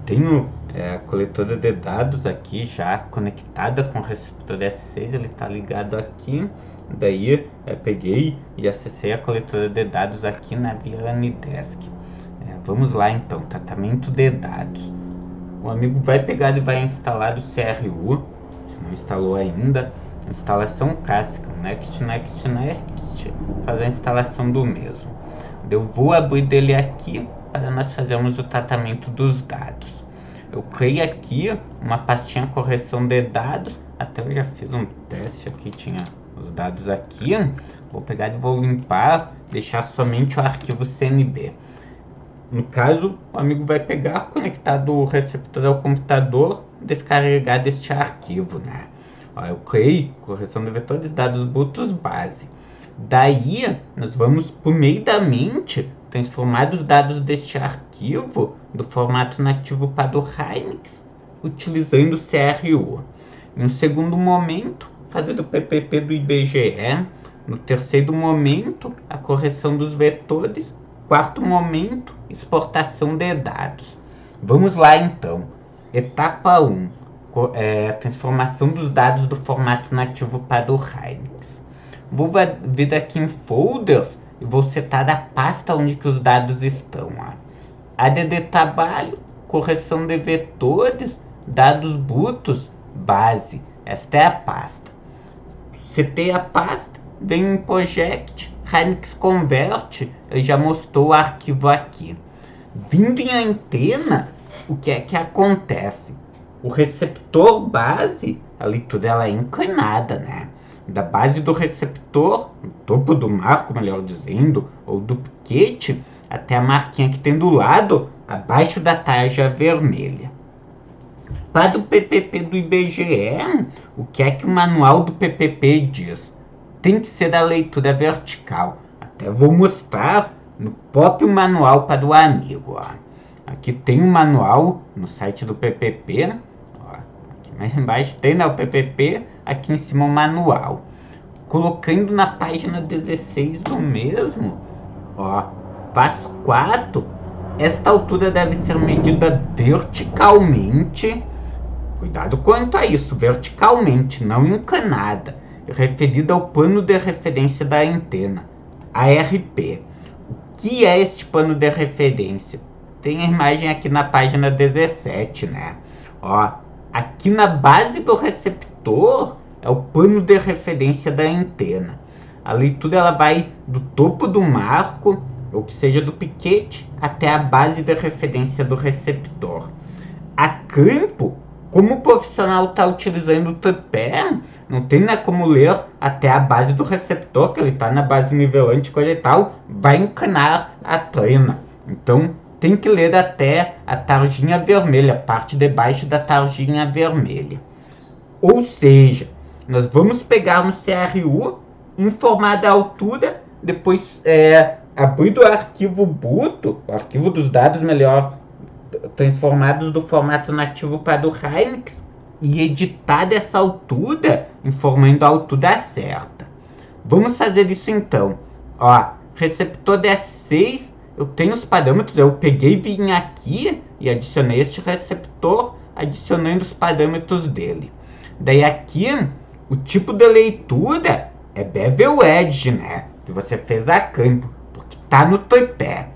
tenho a coletora de dados aqui já conectada com o receptor S6, ele está ligado aqui. Daí peguei e acessei a coletora de dados aqui na via AnyDesk. Vamos lá então, tratamento de dados. O amigo vai pegar e vai instalar o CRU, se não instalou ainda, instalação clássica, next, faz a instalação do mesmo. Eu vou abrir dele aqui para nós fazermos o tratamento dos dados. Eu criei aqui uma pastinha correção de dados, até eu já fiz um teste aqui, tinha os dados aqui. Vou pegar e vou limpar, deixar somente o arquivo CNB. No caso, o amigo vai pegar, conectar o receptor ao computador, descarregar deste arquivo, né? Eu criei correção de vetores, dados brutos base. Daí, nós vamos, por meio da mente, transformar os dados deste arquivo do formato nativo para o Hynix, utilizando o CRU. Em um segundo momento, fazer o PPP do IBGE. No terceiro momento, a correção dos vetores. Quarto momento, exportação de dados. Vamos lá então. Etapa 1. Transformação dos dados do formato nativo para o Hynix. Vou vir aqui em Folders e vou setar a pasta onde que os dados estão. Área de trabalho, correção de vetores, dados brutos, base. Esta é a pasta. Setei a pasta, venho em Project, Hynix Convert, ele já mostrou o arquivo aqui. Vindo em antena, o que é que acontece? O receptor base, a leitura ela é inclinada, né? Da base do receptor, no topo do marco, melhor dizendo, ou do piquete, até a marquinha que tem do lado, abaixo da tarja vermelha. Para o PPP do IBGE, o que é que o manual do PPP diz? Tem que ser a leitura vertical. Até vou mostrar no próprio manual para o amigo. Aqui tem um manual no site do PPP. Aqui mais embaixo tem o PPP, aqui em cima o manual. Colocando na página 16 do mesmo, passo 4, esta altura deve ser medida verticalmente. Cuidado quanto a isso, verticalmente, não inclinada, referida ao plano de referência da antena, ARP. O que é este plano de referência? Tem a imagem aqui na página 17, né? Aqui na base do receptor é o plano de referência da antena. A leitura ela vai do topo do marco, ou que seja do piquete, até a base de referência do receptor. A campo, como o profissional está utilizando o tripé, não tem como ler até a base do receptor, que ele está na base nivelante, coisa e tal, vai inclinar a trena. Então, tem que ler até a tarjinha vermelha, a parte de baixo da tarjinha vermelha. Ou seja, nós vamos pegar no CRU, informar da altura, depois abrir o arquivo bruto, o arquivo dos dados, melhor, transformados do formato nativo para o Hynix, e editar dessa altura, informando a altura certa. Vamos fazer isso então. Receptor DS6, eu tenho os parâmetros, eu peguei e vim aqui e adicionei este receptor, adicionando os parâmetros dele. Daí aqui, o tipo de leitura é Bevel Edge, né? Que você fez a campo, porque tá no tripé.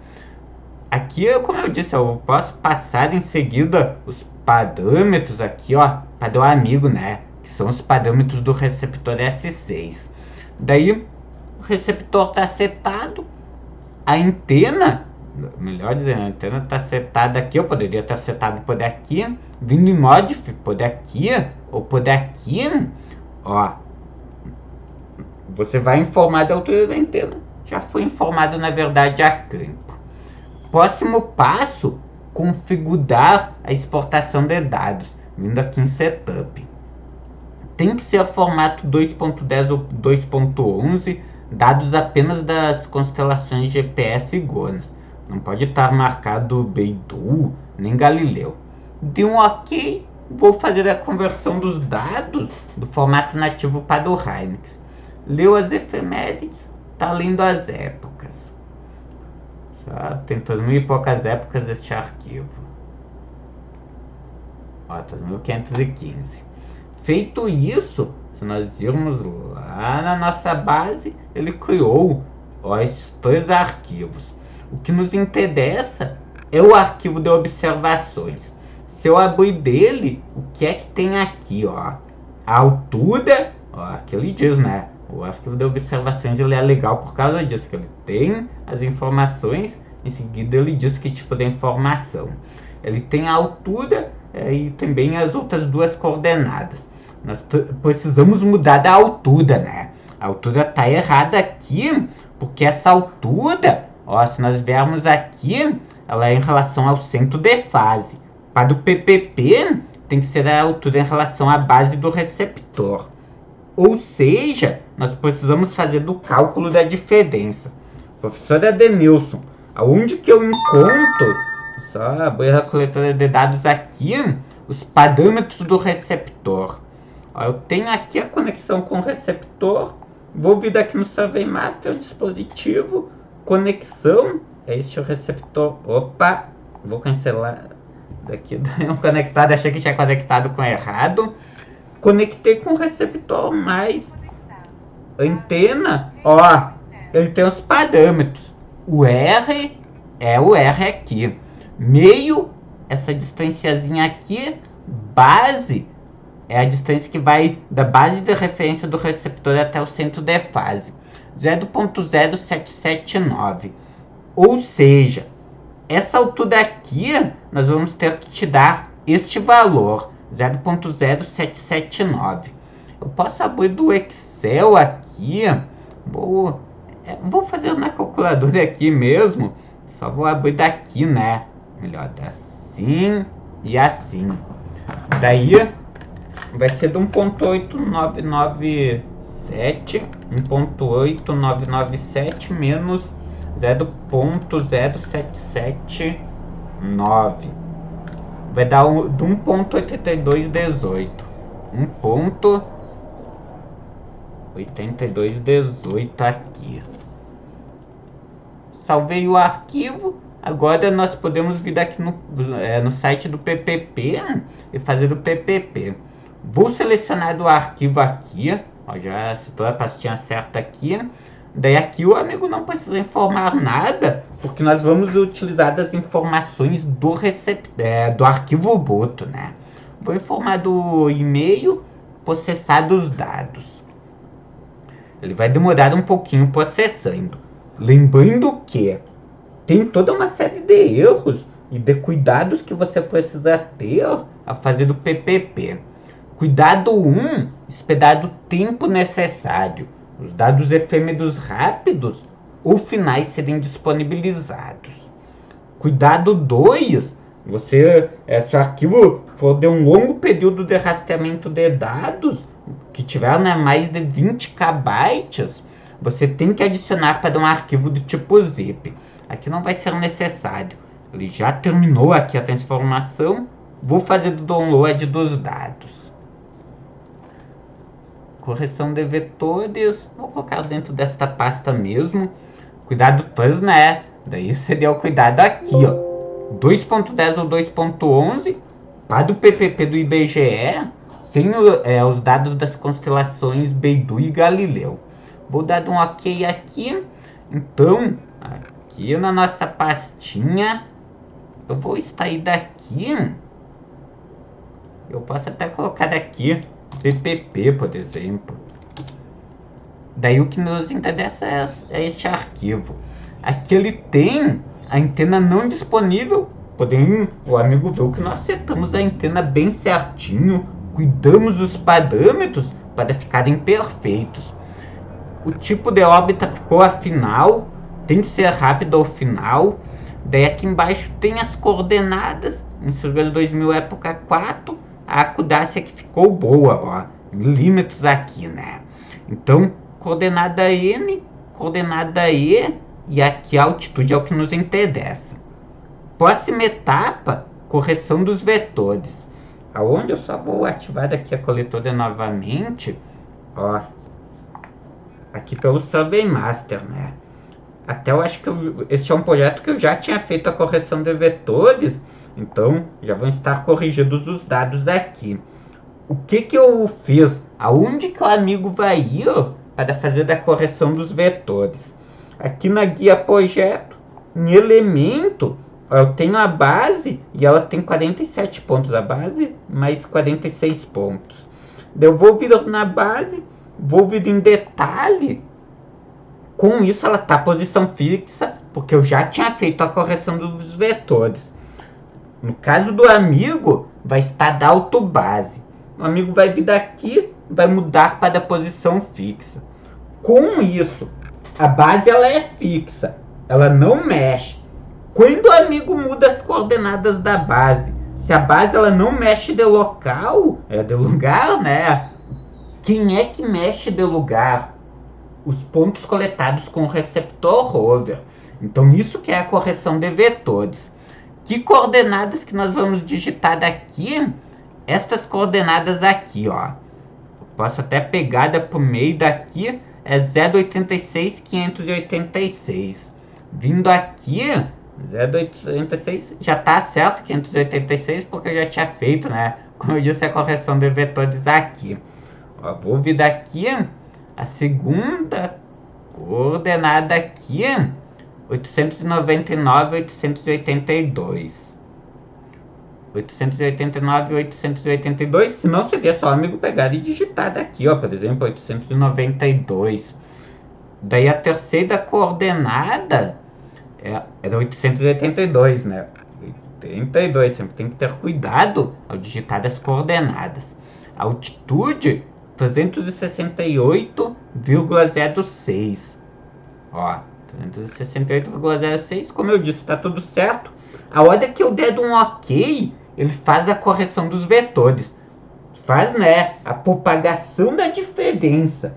Aqui, como eu disse, eu posso passar em seguida os parâmetros aqui, para o amigo, né? Que são os parâmetros do receptor S6. Daí, o receptor está setado. A antena, melhor dizendo, a antena está setada aqui. Eu poderia estar setado por aqui. Vindo em Modify, por aqui, ou por aqui. Você vai informar da altura da antena. Já foi informado, na verdade, a campo. Próximo passo, configurar a exportação de dados, vindo aqui em Setup. Tem que ser formato 2.10 ou 2.11, dados apenas das constelações GPS e GONASS. Não pode estar marcado Beidou, nem Galileu. Dei um OK, vou fazer a conversão dos dados do formato nativo para o Hynix. Leu as efemérides, está lendo as épocas. Tem 3.000 e poucas épocas este arquivo. Ó, 3.515. Feito isso, se nós irmos lá na nossa base, ele criou, ó, esses dois arquivos. O que nos interessa é o arquivo de observações. Se eu abrir dele, o que é que tem aqui, ó? A altura, ó, aqui ele diz, né? O arquivo de observações ele é legal por causa disso, que ele tem as informações, em seguida ele diz que tipo de informação. Ele tem a altura e também as outras duas coordenadas. Nós precisamos mudar da altura, né? A altura tá errada aqui, porque essa altura, ó, se nós viermos aqui, ela é em relação ao centro de fase. Para o PPP, tem que ser a altura em relação à base do receptor. Ou seja, nós precisamos fazer do cálculo da diferença. Professor Adenilson, aonde que eu encontro, só abrir a coletora de dados aqui, os parâmetros do receptor? Ó, eu tenho aqui a conexão com o receptor, vou vir aqui no Survey Master, dispositivo, conexão, é este o receptor, opa, vou cancelar daqui, deu conectado, achei que tinha conectado com errado, conectei com o receptor, mas antena, ó, ele tem os parâmetros, o R é o R aqui, meio, essa distanciazinha aqui, base, é a distância que vai da base de referência do receptor até o centro de fase, 0.0779. Ou seja, essa altura aqui, nós vamos ter que te dar este valor, 0.0779. Eu posso abrir do Excel aqui, vou fazer na calculadora aqui mesmo, só vou abrir daqui, né? Melhor, assim e assim. Daí vai ser de 1.8997 menos 0.0779. Vai dar de 1.8218. 1.8218 aqui. Salvei o arquivo. Agora nós podemos vir aqui no site do PPP e fazer o PPP. Vou selecionar do arquivo aqui, ó, já citou a pastinha certa aqui. Daí aqui o amigo não precisa informar nada, porque nós vamos utilizar das informações do arquivo bruto, né? Vou informar do e-mail, processar dos dados. Ele vai demorar um pouquinho processando. Lembrando que tem toda uma série de erros e de cuidados que você precisa ter a fazer do PPP. Cuidado 1, esperar o tempo necessário. Os dados efêmeros rápidos ou finais serem disponibilizados. Cuidado 2, se o arquivo for de um longo período de rastreamento de dados, que tiver, né, mais de 20 KB, você tem que adicionar para um arquivo do tipo zip. Aqui não vai ser necessário. Ele já terminou aqui a transformação. Vou fazer o download dos dados. Correção de vetores, vou colocar dentro desta pasta mesmo. Cuidado 3, né? Daí seria o cuidado aqui, ó. 2.10 ou 2.11 para o PPP do IBGE, sem os dados das constelações Beidou e Galileu. Vou dar um OK aqui. Então, aqui na nossa pastinha, eu vou extrair daqui. Eu posso até colocar aqui PPP, por exemplo. Daí o que nos interessa é este arquivo. Aqui ele tem a antena não disponível. Porém, o amigo viu que nós setamos a antena bem certinho, cuidamos dos parâmetros para ficarem perfeitos. O tipo de órbita ficou afinal, tem que ser rápido ao final. Daí aqui embaixo tem as coordenadas, em Silveira 2000 época 4, a acudácia que ficou boa, ó, milímetros aqui, né? Então, coordenada N, coordenada E, e aqui a altitude é o que nos interessa. Próxima etapa, correção dos vetores. Aonde eu só vou ativar aqui a coletora novamente, ó, aqui pelo Survey Master, né? Até eu acho que esse é um projeto que eu já tinha feito a correção de vetores, Então, já vão estar corrigidos os dados aqui. O que eu fiz? Aonde que o amigo vai ir para fazer a correção dos vetores? Aqui na guia projeto, em elemento, eu tenho a base e ela tem 47 pontos. A base mais 46 pontos. Eu vou vir na base, vou vir em detalhe. Com isso ela está posição fixa, porque eu já tinha feito a correção dos vetores. No caso do amigo, vai estar da autobase. O amigo vai vir daqui, vai mudar para a posição fixa. Com isso, a base ela é fixa, ela não mexe. Quando o amigo muda as coordenadas da base, se a base ela não mexe de local, de lugar, né? Quem é que mexe de lugar? Os pontos coletados com o receptor rover. Então isso que é a correção de vetores. Que coordenadas que nós vamos digitar daqui? Estas coordenadas aqui, ó. Eu posso até pegar por meio daqui, é 0,86, 586. Vindo aqui, 0,86, já tá certo, 586, porque eu já tinha feito, né? Como eu disse, a correção de vetores aqui. Ó, vou vir daqui, a segunda coordenada aqui, 899, 882. 889 e 882, se não seria só amigo pegar e digitar daqui, ó, por exemplo, 892. Daí a terceira coordenada era 882, né? 82, sempre tem que ter cuidado ao digitar as coordenadas. A altitude, 368,06. Ó, 368,06, como eu disse, tá tudo certo. A hora que eu der um OK, ele faz a correção dos vetores. Faz, né, a propagação da diferença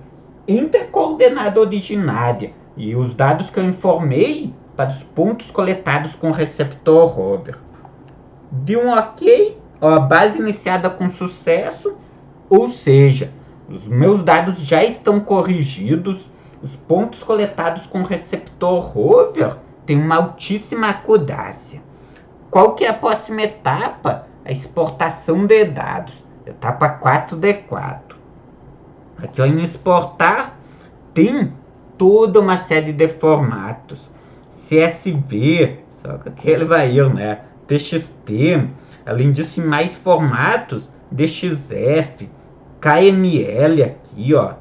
entre a coordenada originária e os dados que eu informei para os pontos coletados com o receptor rover. De um OK, ó, a base iniciada com sucesso, ou seja, os meus dados já estão corrigidos, os pontos coletados com o receptor rover têm uma altíssima acurácia. Qual que é a próxima etapa? A exportação de dados. Etapa 4D4. Aqui ó, em exportar tem toda uma série de formatos. CSV, só que aqui ele vai ir, né? TXT, além disso em mais formatos, DXF, KML aqui, ó.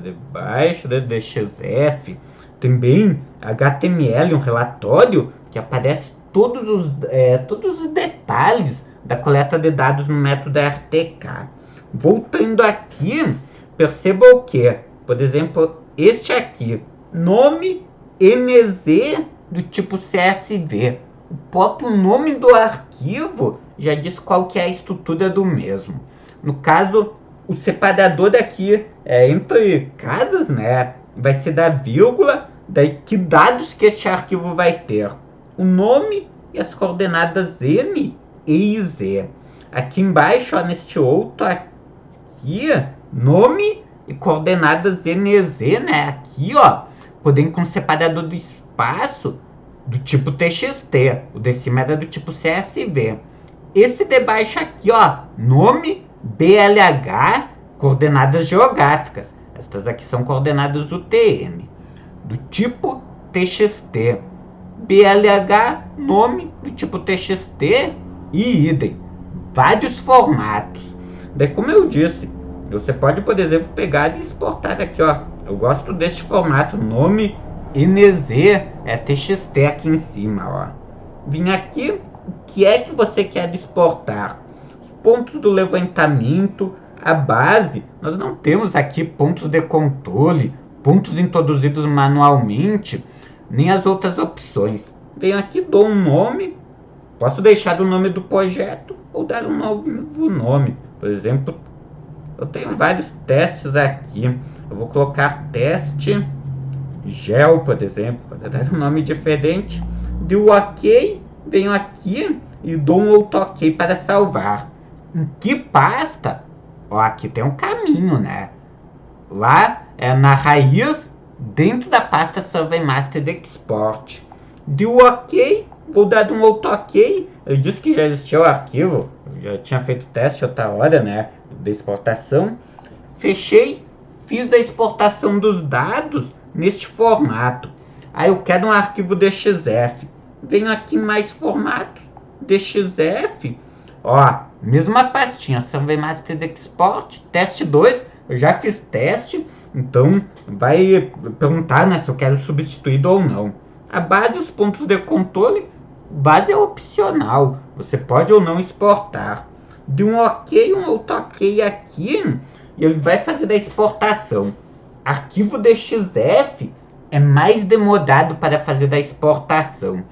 Debaixo da DXF, também HTML, um relatório que aparece todos os detalhes da coleta de dados no método RTK. Voltando aqui, perceba o que? Por exemplo, este aqui, nome NZ do tipo CSV. O próprio nome do arquivo já diz qual que é a estrutura do mesmo. No caso, o separador aqui entre casas, né, vai ser da vírgula, daí que dados que este arquivo vai ter. O nome e as coordenadas N, E e Z. Aqui embaixo, ó, neste outro aqui, nome e coordenadas N e Z, né? Aqui, ó, podem com separador do espaço do tipo TXT. O de cima era do tipo CSV. Esse de baixo aqui, ó, nome, BLH, coordenadas geográficas. Estas aqui são coordenadas UTM. Do tipo TXT. BLH, nome do tipo TXT e idem. Vários formatos. Daí, como eu disse, você pode, por exemplo, pegar e exportar aqui, ó. Eu gosto deste formato, nome NZ, TXT aqui em cima, ó. Vim aqui, o que é que você quer exportar? Os pontos do levantamento, a base. Nós não temos aqui pontos de controle, pontos introduzidos manualmente, nem as outras opções. Venho aqui, dou um nome, posso deixar o nome do projeto ou dar um novo nome. Por exemplo, eu tenho vários testes aqui. Eu vou colocar teste gel, por exemplo, para dar um nome diferente. Deu OK, venho aqui e dou um outro OK para salvar. Em que pasta? Ó, aqui tem um caminho, né? Lá na raiz, dentro da pasta Survey Master Export. Deu OK, vou dar um outro ok. Eu disse que já existia o arquivo, eu já tinha feito teste outra hora, né, de exportação. Fechei, fiz a exportação dos dados neste formato. Aí eu quero um arquivo DXF. Venho aqui em mais formatos, DXF. Ó, mesma pastinha, Survey Master Export, teste 2. Eu já fiz teste, então vai perguntar, né, se eu quero substituído ou não. A base e os pontos de controle, base é opcional, você pode ou não exportar. De um ok, um outro ok aqui, e ele vai fazer a exportação. Arquivo DXF é mais demorado para fazer a exportação.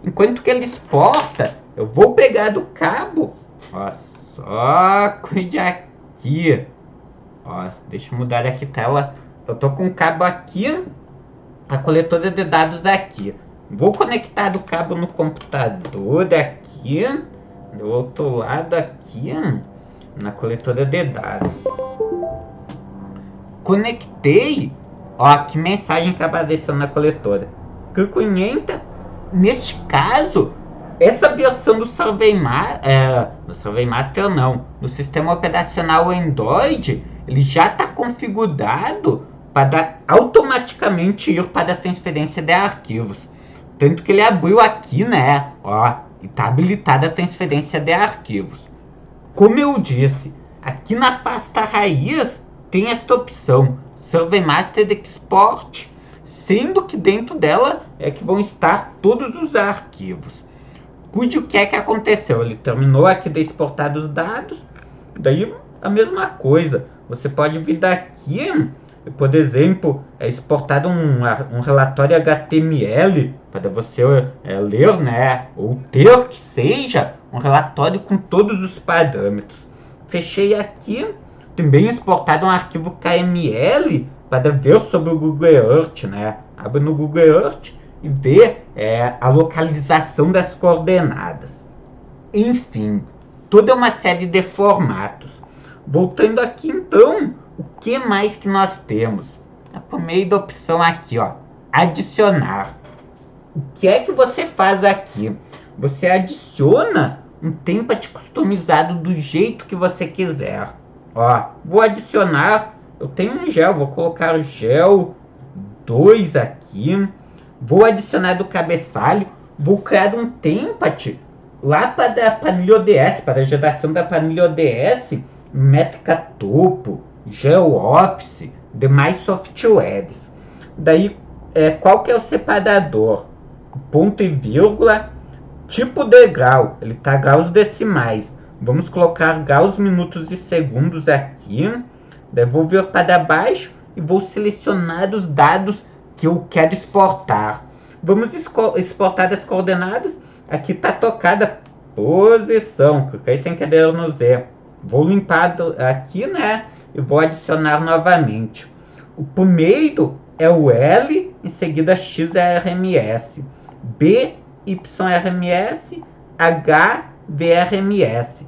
Enquanto que ele exporta, eu vou pegar do cabo. Ó, só cuide aqui. Ó, deixa eu mudar aqui a tela. Eu tô com o cabo aqui, a coletora de dados aqui. Vou conectar o cabo no computador aqui, do outro lado aqui, na coletora de dados. Conectei. Ó, que mensagem que apareceu na coletora. Clico em Enter. Neste caso, essa versão do Survey Master não, no sistema operacional Android, ele já está configurado para automaticamente ir para a transferência de arquivos. Tanto que ele abriu aqui, né? Ó, e está habilitada a transferência de arquivos. Como eu disse, aqui na pasta raiz tem esta opção, Survey Master Export, sendo que dentro dela é que vão estar todos os arquivos. Cuide o que é que aconteceu, ele terminou aqui de exportar os dados, daí a mesma coisa, você pode vir daqui, por exemplo, exportar um relatório HTML para você ler, né, ou ter que seja um relatório com todos os parâmetros. Fechei aqui, também exportar um arquivo KML para ver sobre o Google Earth, né? Abre no Google Earth e vê a localização das coordenadas. Enfim, toda uma série de formatos. Voltando aqui então, o que mais que nós temos? Por meio da opção aqui, ó, adicionar. O que é que você faz aqui? Você adiciona um template customizado do jeito que você quiser. Ó, vou adicionar, eu tenho um gel, vou colocar gel 2 aqui, vou adicionar do cabeçalho, vou criar um template lá para a planilha ODS, para a geração da planilha ODS, métrica topo, gel office, demais softwares. Daí, qual que é o separador? Ponto e vírgula, tipo de grau, ele tá graus decimais. Vamos colocar graus, minutos e segundos aqui. Daí vou vir para baixo e vou selecionar os dados que eu quero exportar. Vamos exportar as coordenadas. Aqui está tocada posição. Cliquei sem querer no Z. Vou limpar aqui, né? E vou adicionar novamente. O primeiro é o L, em seguida XRMS, B, YRMS, H, VRMS.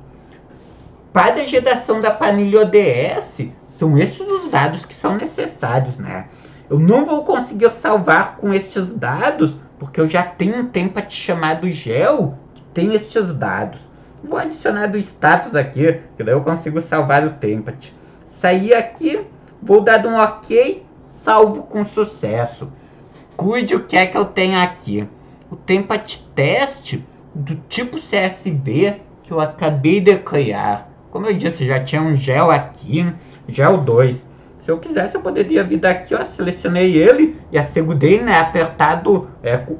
Para a geração da planilha ODS, são estes os dados que são necessários, né? Eu não vou conseguir salvar com estes dados, porque eu já tenho um template chamado gel que tem estes dados. Vou adicionar do status aqui, que daí eu consigo salvar o template. Sair aqui, vou dar um ok, salvo com sucesso. Cuide o que é que eu tenho aqui. O template teste do tipo CSV que eu acabei de criar. Como eu disse, já tinha um gel aqui, gel 2. Se eu quisesse, eu poderia vir daqui, ó, selecionei ele e assegurei, né, apertado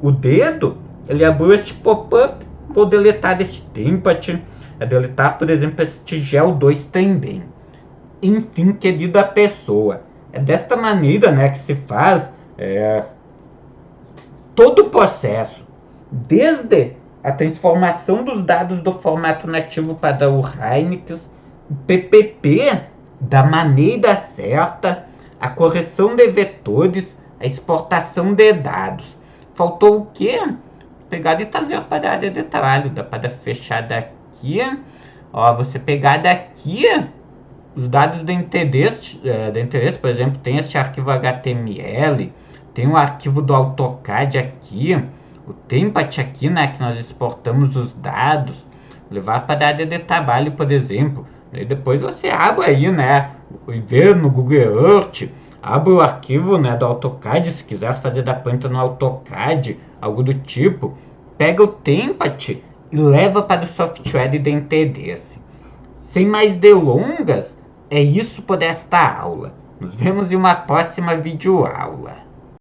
o dedo, ele abriu este pop-up, vou deletar este template, deletar, por exemplo, este gel 2 também. Enfim, querida pessoa, é desta maneira, né, que se faz todo o processo, desde a transformação dos dados do formato nativo para o Hynix, o PPP da maneira certa, a correção de vetores, a exportação de dados. Faltou o quê? Pegar e trazer para a área de trabalho. Dá para fechar daqui. Ó, você pegar daqui os dados de interesse, por exemplo, tem este arquivo HTML, tem o arquivo do AutoCAD aqui, o template aqui, né, que nós exportamos os dados, levar para a área de trabalho, por exemplo. E depois você abre aí, né, e vê no Google Earth, abre o arquivo, né, do AutoCAD, se quiser fazer da planta no AutoCAD, algo do tipo, pega o template e leva para o software de interesse. Sem mais delongas, é isso por esta aula. Nos vemos em uma próxima videoaula.